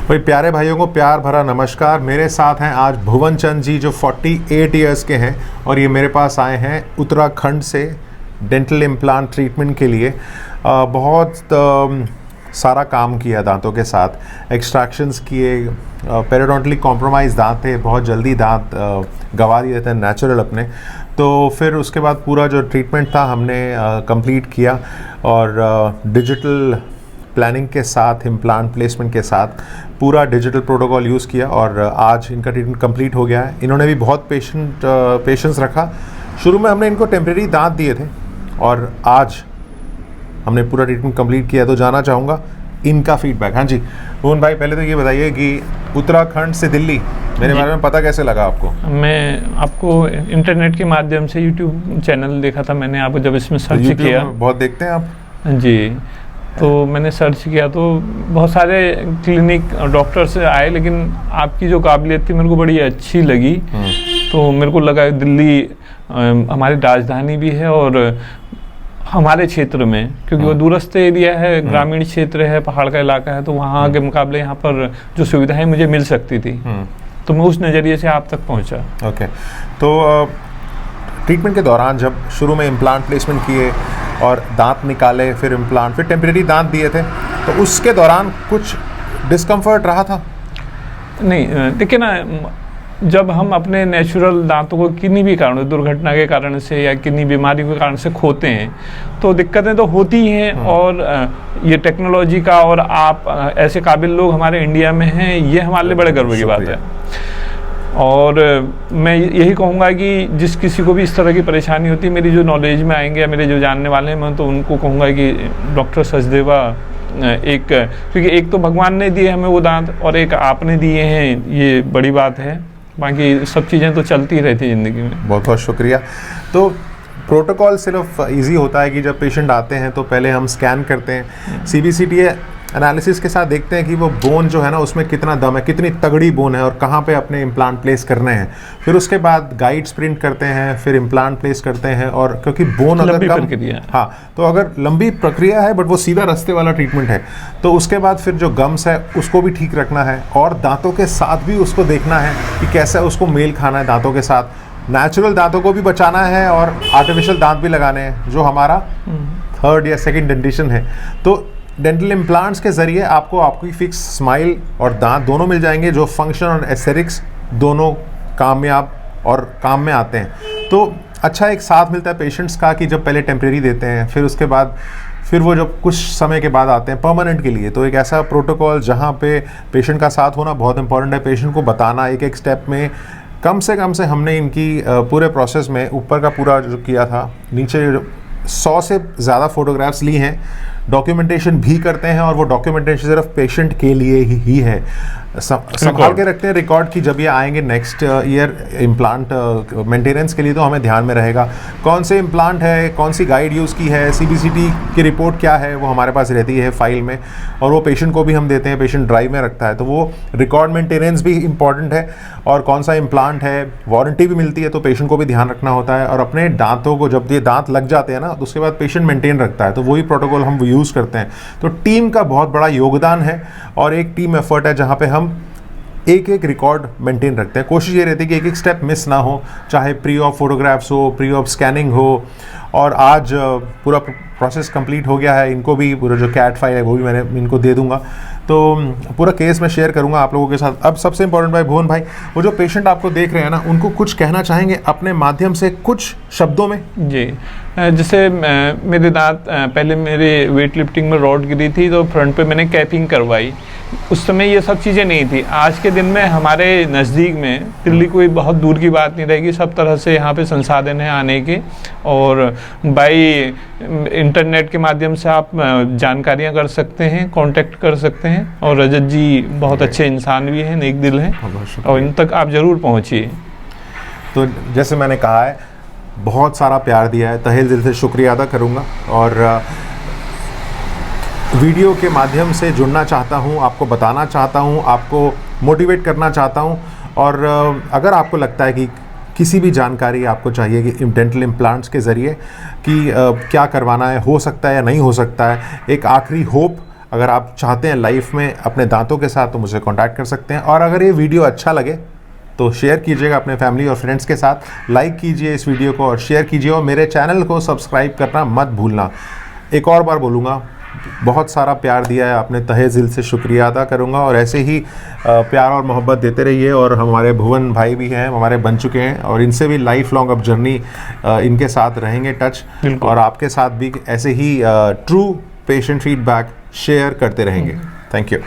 भाई प्यारे भाइयों को प्यार भरा नमस्कार। मेरे साथ हैं आज भुवन चंद जी जो 48 इयर्स के हैं और ये मेरे पास आए हैं उत्तराखंड से डेंटल इम्प्लांट ट्रीटमेंट के लिए। बहुत सारा काम किया दांतों के साथ, एक्सट्रैक्शंस किए, पेरियोडोंटली कॉम्प्रोमाइज़ दांत थे, बहुत जल्दी दांत गंवा दिए थे नेचुरल अपने। तो फिर उसके बाद पूरा जो ट्रीटमेंट था हमने कंप्लीट किया और डिजिटल प्लानिंग के साथ, इम्प्लांट प्लेसमेंट के साथ पूरा डिजिटल प्रोटोकॉल यूज़ किया और आज इनका ट्रीटमेंट कंप्लीट हो गया है। इन्होंने भी बहुत पेशेंस रखा। शुरू में हमने इनको टेम्प्रेरी दांत दिए थे और आज हमने पूरा ट्रीटमेंट कंप्लीट किया। तो जानना चाहूँगा इनका फीडबैक। हाँ जी भुवन भाई, पहले तो ये बताइए कि उत्तराखंड से दिल्ली मेरे बारे में पता कैसे लगा आपको? मैं आपको इंटरनेट के माध्यम से यूट्यूब चैनल देखा था मैंने, आपको जब इसमें सर्च किया। बहुत देखते हैं आप? जी। तो मैंने सर्च किया तो बहुत सारे क्लिनिक डॉक्टर से आए, लेकिन आपकी जो काबिलियत थी मेरे को बड़ी अच्छी लगी। तो मेरे को लगा दिल्ली हमारी राजधानी भी है और हमारे क्षेत्र में, क्योंकि वो दूरस्थ एरिया है, ग्रामीण क्षेत्र है, पहाड़ का इलाका है, तो वहाँ के मुकाबले यहाँ पर जो सुविधाएं मुझे मिल सकती थी, तो मैं उस नज़रिए से आप तक पहुँचा। ओके। तो ट्रीटमेंट के दौरान जब शुरू में इम्प्लांट प्लेसमेंट किए और दांत निकाले, फिर इम्प्लांट, फिर टेम्परेरी दांत दिए थे, तो उसके दौरान कुछ डिस्कम्फर्ट रहा था? नहीं, देखिए ना, जब हम अपने नेचुरल दांतों को किन्हीं भी कारण, दुर्घटना के कारण से या किन्हीं बीमारी के कारण से खोते हैं, तो दिक्कतें तो होती ही हैं। और ये टेक्नोलॉजी का और आप ऐसे काबिल लोग हमारे इंडिया में हैं, ये हमारे लिए बड़े गर्व की बात है। और मैं यही कहूँगा कि जिस किसी को भी इस तरह की परेशानी होती है, मेरी जो नॉलेज में आएंगे या मेरे जो जानने वाले हैं, मैं तो उनको कहूँगा कि डॉक्टर सचदेवा क्योंकि एक तो भगवान ने दिए हमें वो दांत और एक आपने दिए हैं, ये बड़ी बात है। बाकी सब चीज़ें तो चलती रहती है ज़िंदगी में। बहुत बहुत शुक्रिया। तो प्रोटोकॉल सिर्फ इजी होता है कि जब पेशेंट आते हैं तो पहले हम स्कैन करते हैं, CBCTA एनालिसिस के साथ देखते हैं कि वो बोन जो है ना उसमें कितना दम है, कितनी तगड़ी बोन है और कहाँ पे अपने इम्प्लांट प्लेस करने हैं। फिर उसके बाद गाइड्स प्रिंट करते हैं, फिर इम्प्लांट प्लेस करते हैं। और क्योंकि बोन अगर कम, हाँ, तो अगर लंबी प्रक्रिया है बट वो सीधा रास्ते वाला ट्रीटमेंट है, तो उसके बाद फिर जो गम्स है उसको भी ठीक रखना है और दांतों के साथ भी उसको देखना है कि कैसा उसको मेल खाना है दांतों के साथ। नेचुरल दांतों को भी बचाना है और आर्टिफिशियल दांत भी लगाने हैं, जो हमारा थर्ड या सेकेंड डेंटिशन है। तो डेंटल इम्प्लांट्स के ज़रिए आपको आपकी फिक्स स्माइल और दांत दोनों मिल जाएंगे, जो फंक्शन और एस्थेटिक्स दोनों कामयाब और काम में आते हैं। तो अच्छा एक साथ मिलता है पेशेंट्स का कि जब पहले टेम्परेरी देते हैं, फिर उसके बाद फिर वो जब कुछ समय के बाद आते हैं परमानेंट के लिए, तो एक ऐसा प्रोटोकॉल जहाँ पे पेशेंट का साथ होना बहुत इंपॉर्टेंट है। पेशेंट को बताना एक एक स्टेप में, कम से हमने इनकी पूरे प्रोसेस में ऊपर का पूरा जो किया था, नीचे 100 से ज़्यादा फ़ोटोग्राफ्स ली हैं, डॉक्यूमेंटेशन भी करते हैं और वो डॉक्यूमेंटेशन सिर्फ पेशेंट के लिए ही है। संभाल के रखते हैं रिकॉर्ड की जब ये आएंगे नेक्स्ट ईयर इम्प्लांट मेंटेनेंस के लिए, तो हमें ध्यान में रहेगा कौन से इम्प्लांट है, कौन सी गाइड यूज़ की है, CBCT की रिपोर्ट क्या है, वो हमारे पास रहती है फाइल में और वो पेशेंट को भी हम देते हैं, पेशेंट ड्राइव में रखता है। तो वो रिकॉर्ड मेंटेनेंस भी इम्पॉर्टेंट है और कौन सा इम्प्लांट है, वारंटी भी मिलती है, तो पेशेंट को भी ध्यान रखना होता है। और अपने दांतों को जब ये दांत लग जाते हैं ना, तो उसके बाद पेशेंट मेंटेन रखता है, तो वही प्रोटोकॉल हम यूज़ करते हैं। तो टीम का बहुत बड़ा योगदान है और एक टीम एफर्ट है जहाँ पे हम एक एक रिकॉर्ड मेंटेन रखते हैं। कोशिश ये रहती है कि एक एक स्टेप मिस ना हो, चाहे प्री ऑफ फोटोग्राफ्स हो, प्री ऑफ स्कैनिंग हो। और आज पूरा प्रोसेस कंप्लीट हो गया है। इनको भी पूरा जो कैट फाइल है वो भी मैंने इनको दे दूंगा, तो पूरा केस मैं शेयर करूंगा आप लोगों के साथ। अब सबसे इंपॉर्टेंट भाई भुवन भाई, वो जो पेशेंट आपको देख रहे हैं ना, उनको कुछ कहना चाहेंगे अपने माध्यम से कुछ शब्दों में? जी, जैसे मेरे दांत पहले मेरे वेट लिफ्टिंग में रॉड गिरी थी, तो फ्रंट पे मैंने कैपिंग करवाई। उस समय ये सब चीज़ें नहीं थी। आज के दिन में हमारे नज़दीक में दिल्ली कोई बहुत दूर की बात नहीं रहेगी, सब तरह से यहाँ पे संसाधन है आने के, और बाई इंटरनेट के माध्यम से आप जानकारियाँ कर सकते हैं, कांटेक्ट कर सकते हैं। और रजत जी बहुत अच्छे इंसान भी हैं, नेक दिल हैं, और इन तक आप ज़रूर पहुँचिए। तो जैसे मैंने कहा है, बहुत सारा प्यार दिया है, तहे दिल से शुक्रिया अदा करूँगा और वीडियो के माध्यम से जुड़ना चाहता हूँ, आपको बताना चाहता हूँ, आपको मोटिवेट करना चाहता हूँ। और अगर आपको लगता है कि किसी भी जानकारी आपको चाहिए कि डेंटल इम्प्लांट्स के ज़रिए कि क्या करवाना है, हो सकता है या नहीं हो सकता है, एक आखिरी होप अगर आप चाहते हैं लाइफ में अपने दांतों के साथ तो मुझे कॉन्टैक्ट कर सकते हैं। और अगर ये वीडियो अच्छा लगे तो शेयर कीजिएगा अपने फैमिली और फ्रेंड्स के साथ, लाइक कीजिए इस वीडियो को और शेयर कीजिए, और मेरे चैनल को सब्सक्राइब करना मत भूलना। एक और बार बोलूँगा, बहुत सारा प्यार दिया है आपने, तहे दिल से शुक्रिया अदा करूँगा, और ऐसे ही प्यार और मोहब्बत देते रहिए। और हमारे भुवन भाई भी हैं, हमारे बन चुके हैं, और इनसे भी लाइफ लॉन्ग अब जर्नी इनके साथ रहेंगे टच, और आपके साथ भी ऐसे ही ट्रू पेशेंट फीडबैक शेयर करते रहेंगे। Thank you.